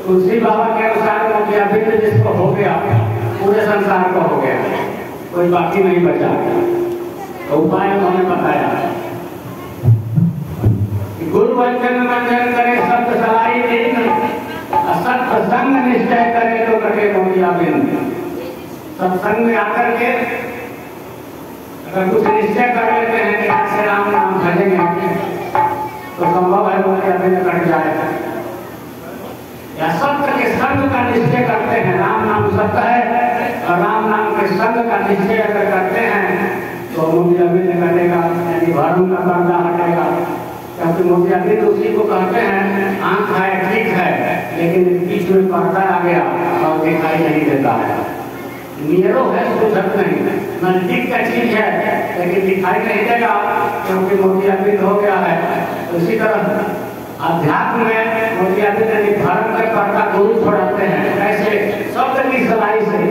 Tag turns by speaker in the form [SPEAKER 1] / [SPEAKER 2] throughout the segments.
[SPEAKER 1] तुलसी बाबा के अनुसार मोतियाबिंद जिसको हो गया पूरे संसार को हो गया, कोई बाकी नहीं बचा। तो उपाय उन्होंने बताया कि गुरु वचन मंजन करे शब्द सलाई दिन, सत्संग निश्चय करे तो कटे मोतियाबिंद। सत्संग में आकर के अगर कुछ निश्चय कर लेते हैं कि आज से राम नाम भजेंगे तो संभव है मोतियाबिंद कट जाएगा। या सत्य के संग का निश्चय करते हैं, राम नाम सत्य है और राम नाम के संग का निश्चय अगर करते हैं तो मोतियाबिंद कटेगा, यानी भ्रम का पर्दा हटेगा। क्योंकि मोतियाबिंद उसी को कहते हैं आंख है ठीक है लेकिन बीच में पर्दा आ गया और दिखाई नहीं देता है। नियरो है सुझत नहीं, नजदीक का चीज है लेकिन दिखाई नहीं देगा क्योंकि मोतियाबिंद हो गया है। तो इसी तरह अध्यात्म में मोतियाबिंद यानी भ्रम के पर्दा गुरु छोड़ाते हैं। ऐसे शब्द की सलाई से,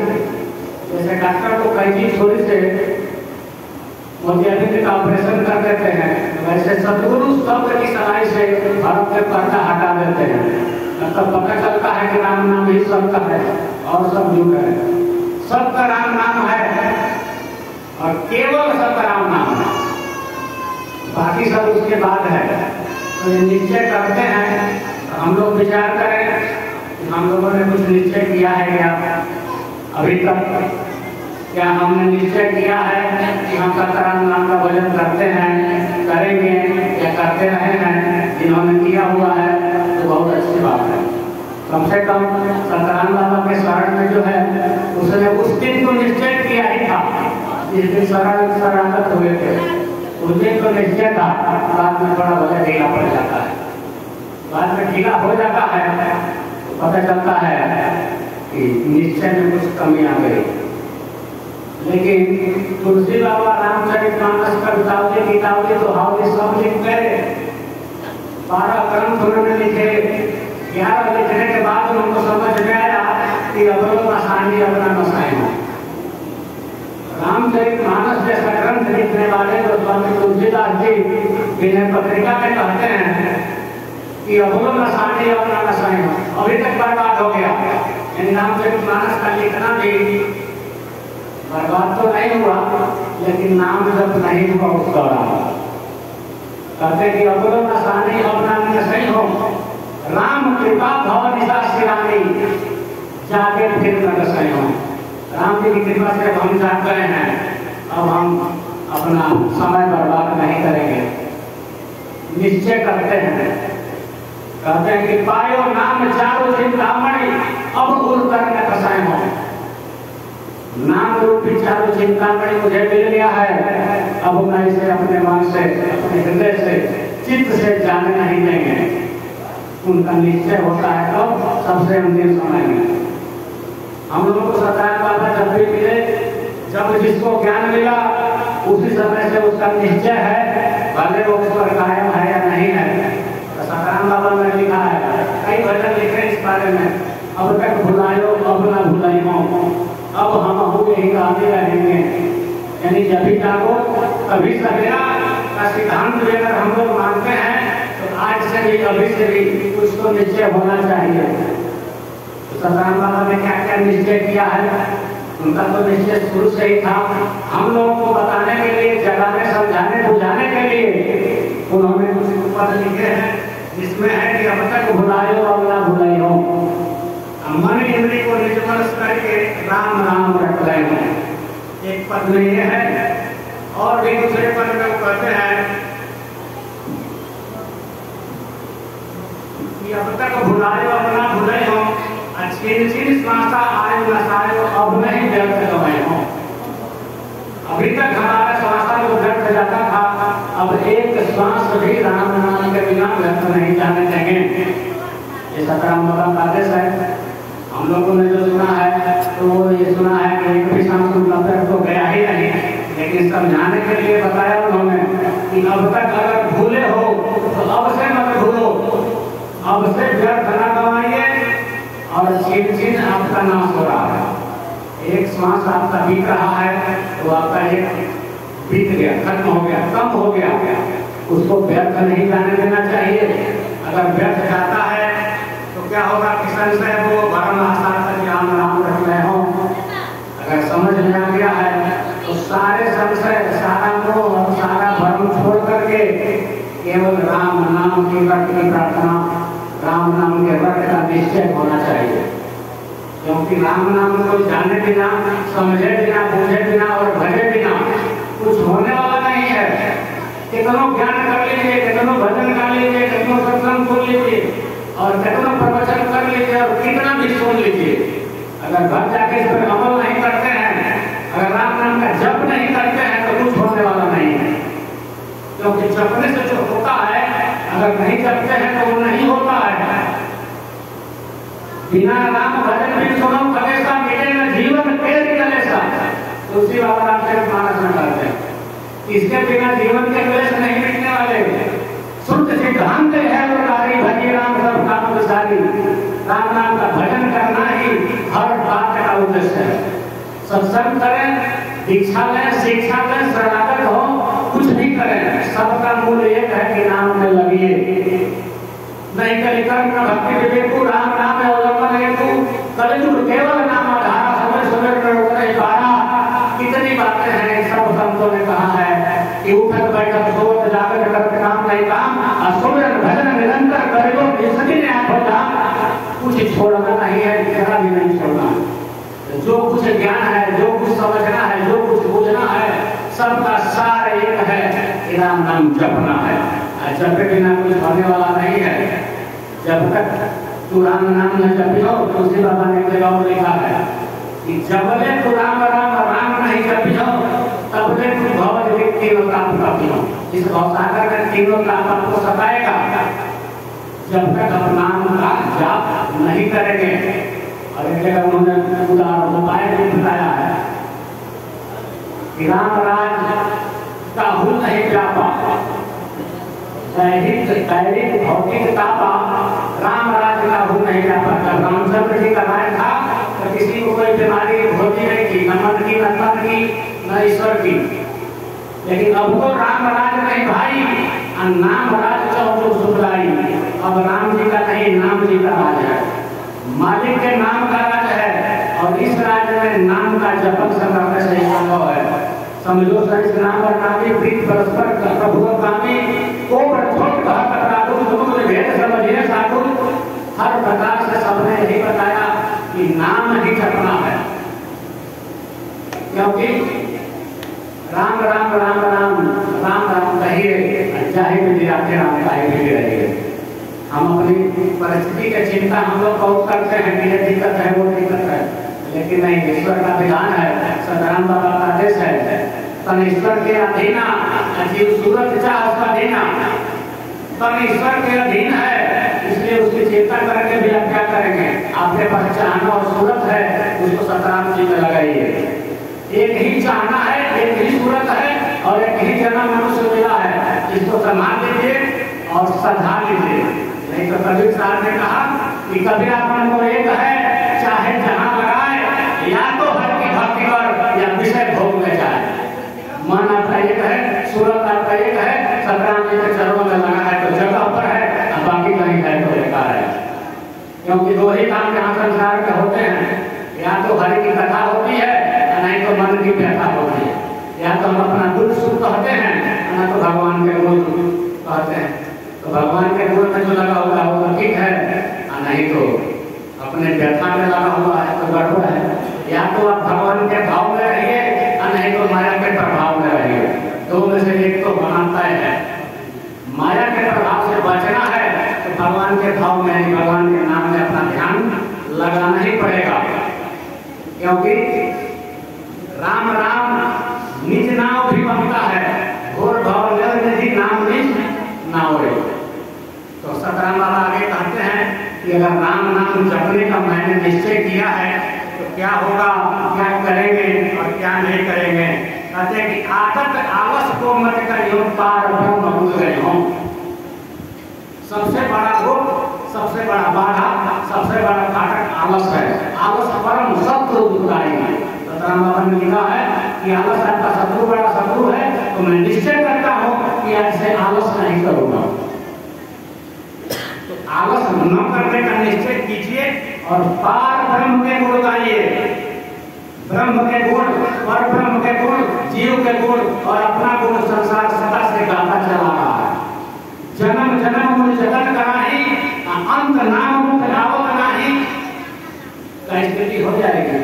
[SPEAKER 1] जैसे डॉक्टर को कैंची छुरी से मोतियाबिंद का ऑपरेशन कर देते हैं, वैसे सदगुरु शब्द की सलाई से भ्रम के पर्दा हटा देते हैं। तब पता चलता है कि राम नाम ही सबका है और सब झूठ है। सबका राम नाम है और केवल सबका राम नाम है, बाकी सब उसके बाद है। तो ये निश्चय करते हैं तो हम लोग विचार करें कि हम लोगों ने कुछ निश्चय किया है क्या अभी तक? क्या हमने निश्चय किया है कि हम सतराम नाम का भजन करते हैं, करेंगे या करते रहे हैं? जिन्होंने किया हुआ है तो बहुत अच्छी बात है। कम से कम सतराम बाबा के शरण में जो है उसने उस दिन तो निश्चय किया ही था जिस दिन शरणागत हुए थे, उस दिन तो निश्चय था। बाद में थोड़ा बहुत ढीला पड़ जाता है, बाद में ढीला हो जाता है तो पता चलता है कि निश्चय में कुछ कमी आ गई। लेकिन तुलसी बाबा रामचरितमानस कवितावली गीतावली दोहावली सब लिख गए, 12 ग्रंथ उन्होंने लिखे। 11 लिखने के बाद उनको समझ में आया कि अवलो आसानी अपना मसाई। रामचरितमानस जैसा ग्रंथ लिखने वाले तो स्वामी तुलसीदास जी विनय पत्रिका में कहते हैं कि अवलो आसानी अपना मसाई अभी तक बर्बाद हो गया। रामचरितमानस का लिखना भी बर्बाद तो नहीं हुआ लेकिन नाम जब नहीं हुआ उस दौरान। कहते कि अवलो आसानी अपना सही हो, राम कृपा भव निशा शिरानी जाके फिर न सही हो। राम जी की कृपा से हम जाग गए हैं, अब हम अपना समय बर्बाद नहीं करेंगे। निश्चय करते हैं, कहते हैं कि पायो नाम चारो चिंतामणि अब उड़ कर न कसाय हो। नाम रूपी चारो चिंतामणि मुझे मिल गया है, अब मैं इसे अपने मन से अपने हृदय से चित्त से जाने नहीं देंगे। उनका निश्चय होता है तो सबसे अंतिम समय में। हम लोगों को सतराम बाबा जब भी मिले, जब जिसको ज्ञान मिला उसी समय से उसका निश्चय है, भले वो उस पर कायम है या नहीं है। तो सतराम बाबा ने लिखा है, कई भजन लिखे इस बारे में। अब तक भुलायो अब न भुलाइयो, अब हम यही गाते रहेंगे। यानी जब भी जागो कभी सवेरा का सिद्धांत लेकर हम लोग मानते हैं तो आज से भी अभी से भी कुछ तो निश्चय होना चाहिए। तो सतराम बाबा ने क्या क्या निश्चय किया है? उनका तो निश्चय शुरू से ही था। हम लोगों को बताने के लिए, जगाने, समझाने, बुझाने के लिए उन्होंने कुछ पद लिखे हैं जिसमें है कि अब तक भुलायो अब ना भुलाइयो, मन इंद्री को निर्मल करके राम राम रख रहे। एक पद में ये है और भी दूसरे पद में वो कहते हैं कि अब तक भुलायो अब ना भुलाइयो, अच्छी श्वासा आयु नसायो अब नहीं व्यर्थ गवायो। अभी तक हमारा श्वासा जो व्यर्थ जाता था, अब एक श्वास भी राम नाम के बिना व्यर्थ नहीं जाने देंगे। ये सतराम बाबा का आदेश है। हम लोगों ने जो सुना है तो वो ये सुना है कि एक भी सांस व्यर्थ तो गया ही नहीं, लेकिन समझाने के लिए बताया उन्होंने कि अब तक अगर भूले हो तो अब से मत भूलो, अब से व्यर्थ न गवाइए और छीन छीन आपका नाश हो रहा है। एक श्वास आपका बीत रहा है तो आपका एक बीत गया, खत्म हो गया, कम हो गया, उसको व्यर्थ नहीं जाने देना चाहिए। अगर व्यर्थ जाता है राम नाम के व्रत का निश्चय होना चाहिए, क्योंकि राम नाम को जाने बिना, समझे बिना, बूझे बिना और भजे बिना कुछ होने वाला नहीं है। कितनों ज्ञान कर लीजिए, कितनों भजन कर लीजिए, कितनों सत्संग सुन लीजिए और कितनों प्रवचन कर लीजिए और कितना भी सुन लीजिए, अगर घर जाके इस पर अमल नहीं करते हैं, अगर राम नाम का जप नहीं करते हैं तो कुछ होने वाला नहीं है। क्योंकि जपने से जो होता है, अगर नहीं जपते हैं तो वो नहीं होता है। बिना राम भजन भी सुनो कलेसा मिटे न जीवन तेज कलेसा, तुलसी बाबा रामचरितमानस में कहते हैं, इसके बिना जीवन के क्लेश नहीं मिटने वाले। शुद्ध सिद्धांत है उदारी भजी राम सब काम विसारी, राम नाम का भजन करना ही हर बात का उद्देश्य है। सत्संग करें, दीक्षा लें, शिक्षा लें, शरणागत हो, कुछ भी करें, सबका मूल एक है कि नाम में लगिए। नहीं कलिकर्म न भक्ति विवेकु, राम नाम में अवलंबन हेतु, कलियुग केवल नाम आधारा, समय समय प्रवर्तन पारा। कितनी बातें हैं, सब संतों ने कहा है कि उठक बैठक सोच जागत करत काम नहीं काम, सुमिरन भजन निरंतर करो जिसकी ने आप कुछ छोड़ना नहीं है, जरा भी नहीं छोड़ना। जो कुछ ज्ञान है, जो कुछ समझना है, जो कुछ बूझना है, सबका सार एक है कि राम नाम जपना है। जपे बिना कुछ होने वाला नहीं है। जब तक तू राम नाम न जपियो, तुलसी बाबा ने जगह लिखा है कि जबले तू राम राम राम नहीं जपियो, तबले तू भव तीनों काम कपियो। इस भवसागर में तीनों काम आपको सताएगा जब तक हम नाम का जाप नहीं करेंगे। और एक जगह उन्होंने उदाहरण उपाय भी बताया है कि राम राज का हुल नहीं व्यापा, दैनिक भौतिक तापा, राम राज का हुल नहीं व्यापा। जब रामचंद्र जी का राज था तो किसी को कोई बीमारी होती नहीं थी, न मन की, न तन की, न ईश्वर की। लेकिन अब तो राम राज नहीं भाई, नाम राज चौधरी सुखलाई। अब राम जी का नहीं, नाम जी का राज है। मालिक के नाम का राज है और इस राज में नाम का जपन करने से संभव है। समझो सच नाम और नामी प्रीत परस्पर प्रभु कामी को छोट कहा कतरादु तुम भेद समझिए साधु। हर प्रकार से सबने यही बताया कि नाम ही जपना है, क्योंकि राम राम राम राम राम राम कहिए, चाहे भी दिलाते राम काहे भी रहिए। हम अपनी परिस्थिति की चिंता हम लोग बहुत करते हैं कि ये दिक्कत है, वो दिक्कत है, लेकिन नहीं, ईश्वर का विधान है, सदाराम बाबा का आदेश है, तन ईश्वर के अधीन, जीव सूरत चाह उसका देना, तन ईश्वर के अधीन है, इसलिए उसकी चिंता करके भी आप क्या करेंगे। आपके पास चाहना और सूरत है, उसको सदाराम जी में लगाइए। एक ही चाहना है, एक ही सूरत है और एक ही जन्म मनुष्य मिला है, इसको संभाल लीजिए और सधा लीजिए। नहीं तो कबीर साहब ने कहा कि कबीरा मन को एक है, चाहे जहां लगाए, या तो हर की भक्ति कर या विषय भोग में जाए। मन आपका एक है, सूरत आपका एक है, सतराम जी के चरणों में लगा है तो जगह पर है, और बाकी कहीं है तो बेकार है। क्योंकि दो ही काम यहाँ संसार के होते हैं, या तो हरि की कथा होती है, नहीं तो मन की व्यथा होती है। या तो हम अपना दुख सुख कहते हैं, ना तो भगवान के गुण कहते हैं। तो भगवान के गुण में जो लगा हुआ है वो ठीक है, नहीं तो अपने व्यथा में लगा हुआ है तो गड़बड़ है। या तो आप भगवान के भाव में रहिए, नहीं तो माया के प्रभाव में रहिए। दो में से एक तो बनाता है। माया के प्रभाव से बचना है तो भगवान के भाव में, भगवान के नाम में अपना ध्यान लगाना ही पड़ेगा। क्योंकि राम राम निज नाम भी बनता है, घोर भाव निधि नाम निज नावे। तो सतराम बाबा आगे कहते हैं कि अगर राम नाम जपने का मैंने निश्चय किया है तो क्या होगा, क्या करेंगे और क्या नहीं करेंगे। कहते हैं कि आदत आलस को मत करियो, पार ब्रह्म भूल गए हो। सबसे बड़ा रोग, सबसे बड़ा बाधा, सबसे बड़ा फाटक आलस है। आलस परम शत्रु दुखदाई है। सतराम बाबा ने लिखा है कि आलस आपका शत्रु बड़ा शत्रु है, तो मैं निश्चय करता हूँ कि आज से आलस नहीं करूंगा। तो आलस न करने का निश्चय कीजिए और पार ब्रह्म के गुण गाइए। ब्रह्म के गुण, पर ब्रह्म के गुण, जीव के गुण और अपना गुण संसार सदा से गाता चला रहा है। जन्म जन्म मुझ जगत कराही, अंत नाम रूप लावत नाही का स्थिति हो जाएगी,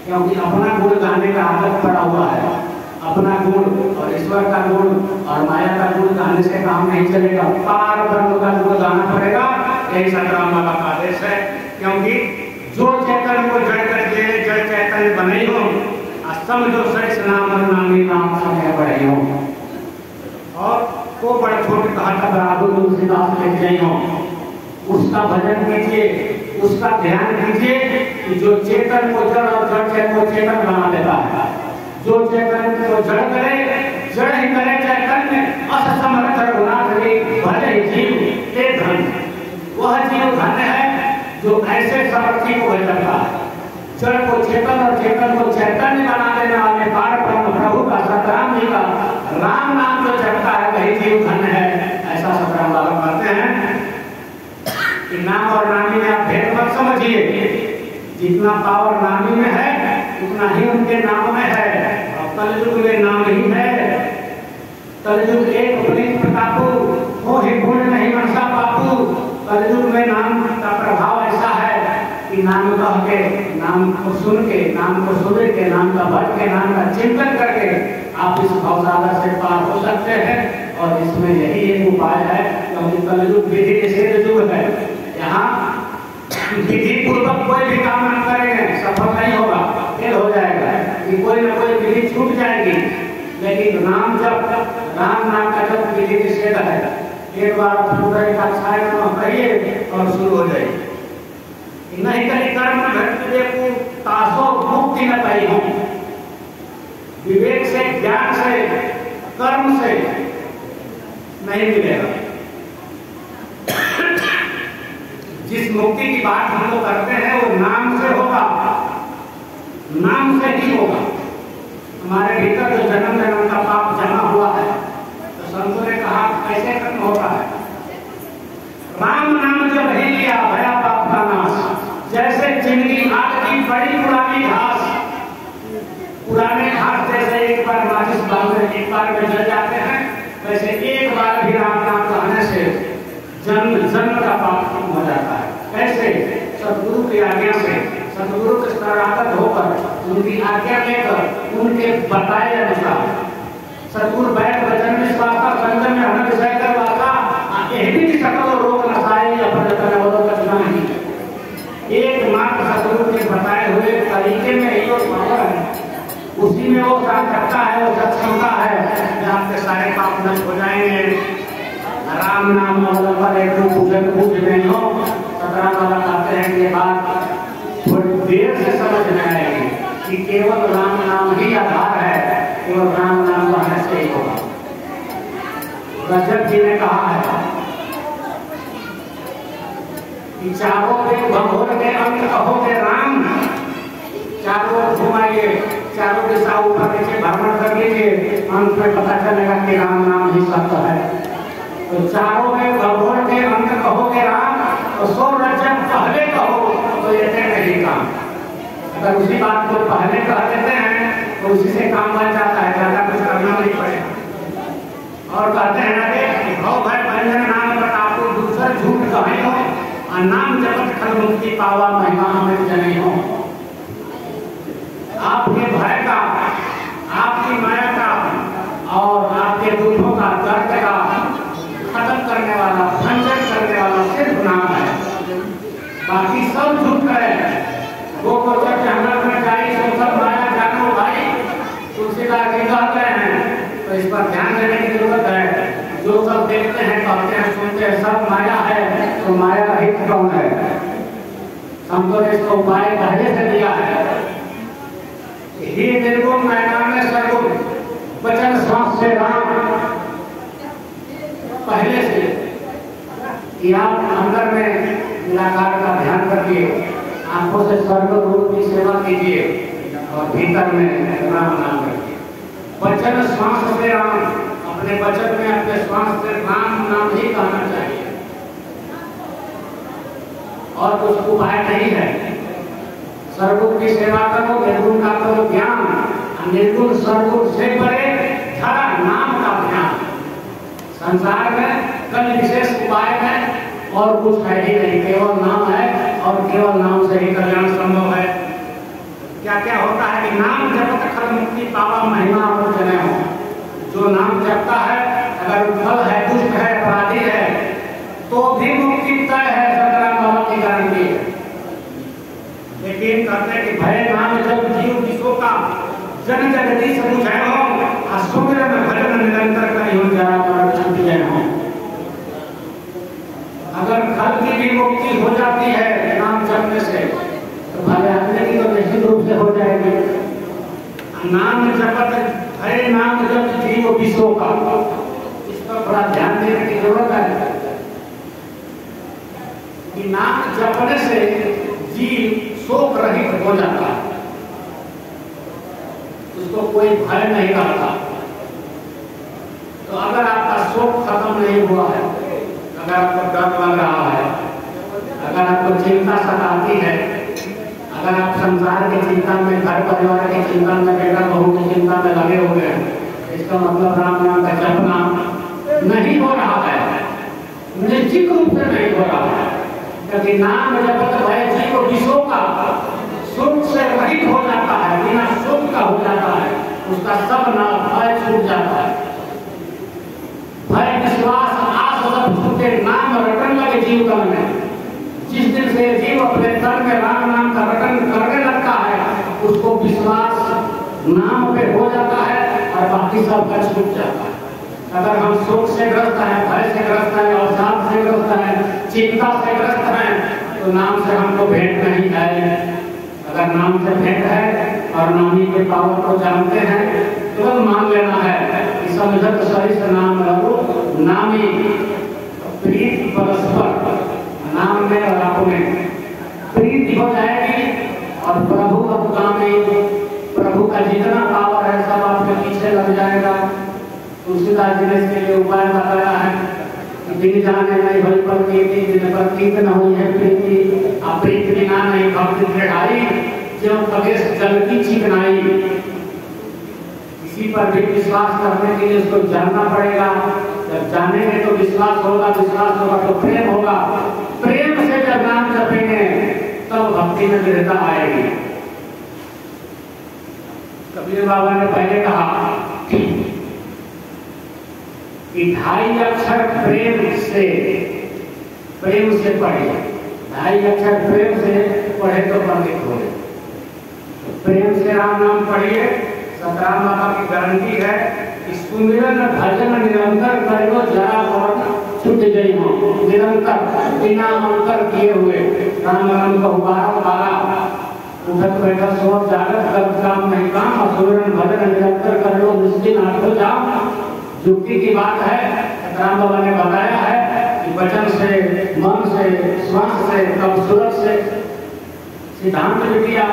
[SPEAKER 1] क्योंकि अपना गुण गाने का आदत पड़ा हुआ है। अपना गुण और ईश्वर का गुण और माया का गुण गाने से काम नहीं चलेगा, पार ब्रह्म का गुण गाना पड़ेगा। यही संतराम बाबा का आदेश है, क्योंकि जो चैतन्य को जड़ करके जड़ चैतन्य बने हो, समझो सच नाम नामी नाम समय बढ़े हो, और को बड़े छोटे कहा था बराबर तुलसीदास लिख गई हो, उसका भजन कीजिए, उसका ध्यान कीजिए कि जो चेतन को जड़ और जड़ को चेतन बना देता है। जो चेतन को जड़ करे, जड़ ही करे चैतन्य, असमर्थ रघुनाथ रे भले जीव ते धन। वह जीव धन है जो ऐसे समर्थी को बचाता है। जड़ को चेतन और चेतन को चैतन्य बना देने वाले पार ब्रह्म प्रभु का सतराम जी का राम नाम जो जपता है वही जीव धन है। ऐसा सतराम बाबा कहते हैं कि नाम और नामी में आप भेद मत समझिए, जितना पावर नामी में है उतना ही उनके नाम में है। और कलयुग में नाम ही है, कलयुग एक पुलिस प्रतापू हो ही गुण नहीं मनसा बापू। कलयुग में नाम का प्रभाव ऐसा है कि नाम कह के, नाम को सुन के, नाम को सुन के, नाम का भट के, नाम का चिंतन करके आप इस भवसागर से पार हो सकते हैं। और इसमें यही एक उपाय है, क्योंकि कलयुग विधि निषेध युग है। यहाँ विधि पूर्वक कोई भी काम न करेंगे सफल नहीं होगा, फेल हो जाएगा, कि कोई न कोई विधि छूट जाएगी। लेकिन नाम जब राम नाम का जब विधि निषेध है, एक बार कहिए और शुरू हो जाएगी। नहीं कहीं कर्म को तासो मुक्ति न पाई हो, विवेक से, ज्ञान से, कर्म से नहीं मिलेगा। जिस मुक्ति की बात हम लोग करते हैं वो नाम से होगा, नाम से ही होगा। हमारे भीतर जो जन्म जन्म का पाप जमा हुआ है, तो संतों ने कहा कैसे खत्म होता है? राम नाम जब ही लिया भया पाप का नाश। जैसे जिंदगी आग की बड़ी पुरानी घास, पुराने घास जैसे एक बार माचिस बांधे एक बार में जल जाते हैं, वैसे एक बार भी राम नाम कहने से जन्म जन्म का पाप खत्म हो जाता है। कैसे? सतगुरु की आज्ञा से, सतगुरु के शरणागत होकर, उनकी आज्ञा लेकर, उनके बताए अनुसार। सतगुरु बैठ वचन विश्वासा संगम में हमें विषय कर वासा भी सकल रोग नसाई अपने वो कचना नहीं। एकमात्र सतगुरु के बताए हुए तरीके में ही पावर है, उसी में वो काम करता है, वो सक्षमता है कि आपके सारे पाप नष्ट हो जाएंगे। राम नाम पर एक पूछ नहीं हो। सतराम बाबा कहते हैं कि बात थोड़ी देर से समझ में आएगी कि केवल राम नाम ही आधार है, केवल राम नाम कहने से ही होगा। रजत जी ने कहा है कि चारों वेद भगोर के अंत कहोगे राम। चारों ओर घुमाइए, चारों दिशा ऊपर नीचे भ्रमण कर लीजिए, अंत में पता चलेगा कि राम नाम ही सत्य है। तो चारों में भगोर के अंत कहोगे राम, तो 100 रजत पहले कहो तो ये नहीं काम। अगर उसी बात को पहले कह देते हैं तो उसी से काम बन जाता है, ज्यादा कुछ करना नहीं पड़ेगा। और कहते हैं अरे भव भय बंधन नाम पर आपको दूसरा झूठ कहे हो, और नाम जपत खल मुक्ति पावा महिमा हमें जने हो। आपके भय का, आपकी माया का और आपके दुखों का, दर्द का खत्म करने वाला, भंजन करने वाला सिर्फ नाम है, बाकी सब झूठ है। वो कोचर जंगल में जाई तो सब माया जानो भाई, तुलसीदास जी कहते हैं। तो इस पर ध्यान देने की जरूरत है। जो सब देखते हैं, कहते हैं, सुनते हैं, सब माया है, तो माया रहित कौन है? हमको इसको उपाय पहले से दिया है। ही निर्गुण मैदान में सर्वगुण, वचन श्वास से राम। पहले से कि आप अंदर में निराकार का ध्यान करिए, आंखों से सर्वगुरु की सेवा कीजिए और भीतर में राम नाम रखिए। वचन श्वास से राम, अपने वचन में अपने श्वास से राम नाम ही कहना चाहिए, और कुछ उपाय नहीं है। सर्वगुण की सेवा करो, निर्गुण का करो ज्ञान, निर्गुण सर्वगुण से परे धरा नाम का ध्यान। संसार में कल विशेष उपाय है और कुछ है ही नहीं, केवल और केवल नाम से ही कल्याण संभव है। क्या क्या होता है कि नाम जपत खल मुक्ति पावा महिमा और जने हो। जो नाम जपता है, अगर फल है, दुष्ट है, अपराधी है, तो भी मुक्ति तय है, सतराम बाबा की गारंटी है। लेकिन कहते हैं कि भय नाम जब जीव विश्व का जन जगदीश बुझे हो, सुमिरन भजन निरंतर करी हो, जरा पर छूट गए हो। अगर खल की भी मुक्ति हो जाती है नाम जपने से, तो भले आदमी की तो निश्चित रूप से हो जाएगी। नाम जपत भय नाम जप जीव विश्व का, इस पर थोड़ा ध्यान देने की जरूरत है कि नाम जपने से जीव शोक रहित हो जाता है, उसको कोई भय नहीं रहता। तो अगर आपका शोक खत्म नहीं हुआ है, अगर आपको डर लग रहा है, अगर आपको चिंता सताती है, अगर आप संसार की चिंता में, घर परिवार की चिंता में, बेटा बहू की चिंता में लगे हुए हैं, इसका मतलब राम नाम का जपना नहीं हो रहा है, निश्चित रूप से नहीं हो रहा है। क्योंकि नाम जपत भय जीव विश्व का, सुख से रहित हो जाता है, बिना सुख का हो जाता है, उसका सब ना भय छूट जाता है। भय विश्वास आस सब छूटे, नाम रटन लगे जीव तन में। जिस दिन से जीव अपने तन में राम नाम का रटन करने लगता है, उसको विश्वास नाम पे हो जाता है और बाकी सब भय छूट जाता है। अगर हम शोक से ग्रस्त हैं, भय से ग्रस्त हैं, अवसाद से ग्रस्त हैं, चिंता से ग्रस्त हैं, तो नाम से हमको भेंट नहीं है। अगर नाम से भेंट है और नामी के पावर को जानते हैं, तुरंत मान लेना है कि समझत सही से नाम रहो, नामी प्रीति परस्पर, नाम में और अपने प्रीति हो जाएगी और प्रभु अपगामी, प्रभु का जितना पावर है सब आपके पीछे लग जाएगा। तुलसीदास जी ने इसके लिए उपाय बताया है कि बिन जाने नहीं भई पर कीर्ति, जिन पर कीर्तन हुई है प्रीति, अप्रीति बिना नहीं भक्ति दृढ़ाई, जो प्रवेश जल की चिकनाई। इसी पर भी विश्वास करने के लिए उसको जानना पड़ेगा। जब जानेंगे तो विश्वास होगा, विश्वास होगा तो प्रेम होगा, प्रेम से जब नाम जपेंगे तब भक्ति में दृढ़ता आएगी। कबीर बाबा ने पहले कहा कि 2.5 अक्षर प्रेम से पढ़े, 2.5 अक्षर प्रेम से पढ़े तो पंडित हो। तो प्रेम से राम नाम पढ़िए, सतराम बाबा की गारंटी है कि सुमिरन भजन निरंतर करो, जरा वर्ण छूट गई हो। निरंतर बिना अंतर किए हुए राम नाम का उबारा उठक बैठक सोच जागत कर काम नहीं काम, सुमिरन भजन निरंतर कर लो, निश्चित आठ हो जाओ। युक्ति की बात है, राम बाबा ने बताया है कि वचन से, मन से, श्वास से, तब सूरत से सिद्धांत भी दिया।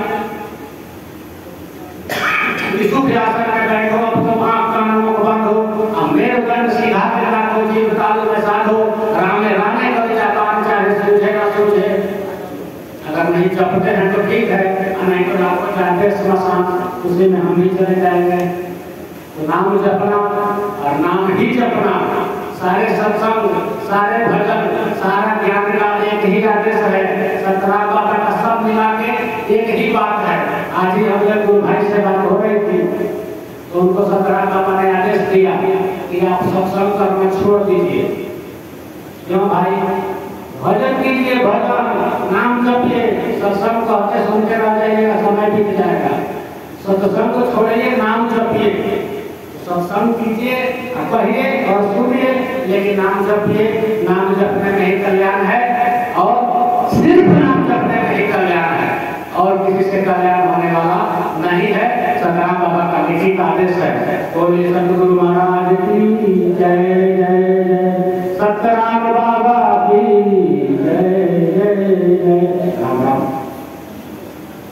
[SPEAKER 1] सुख आसन में बैठो, अब तो आँख कान मुख बंद हो, अब मेरुदंड सीधा करना को जीव तालु में साधो, रामे रामे कर जापान चाहे सूझेगा सूझे। अगर नहीं जपते हैं तो ठीक है, नहीं तो आपको चाहते स्मशान, उसी में हम भी चले जाएंगे। तो नाम जपना और नाम ही जपना, सारे सत्संग, सारे भजन, सारा ज्ञान का एक ही आदेश है। सतराम बाबा का सब मिला के एक ही बात है। आज ही हम लोग गुरु भाई से बात हो रही थी, तो उनको सतराम बाबा ने आदेश दिया कि आप सत्संग करना छोड़ दीजिए। क्यों भाई? भजन कीजिए, भजन नाम जपिए, सत्संग कहते सुनते रह जाइएगा, समय बीत जाएगा। सत्संग को छोड़िए, नाम जपिए, सत्संग कीजिए, कहिए और सुनिए, लेकिन नाम जपिए। नाम जपने में ही कल्याण है और सिर्फ नाम जपने में ही कल्याण है, और किसी से कल्याण होने वाला नहीं है। सतराम बाबा का लिखित आदेश है। तो संत गुरु महाराज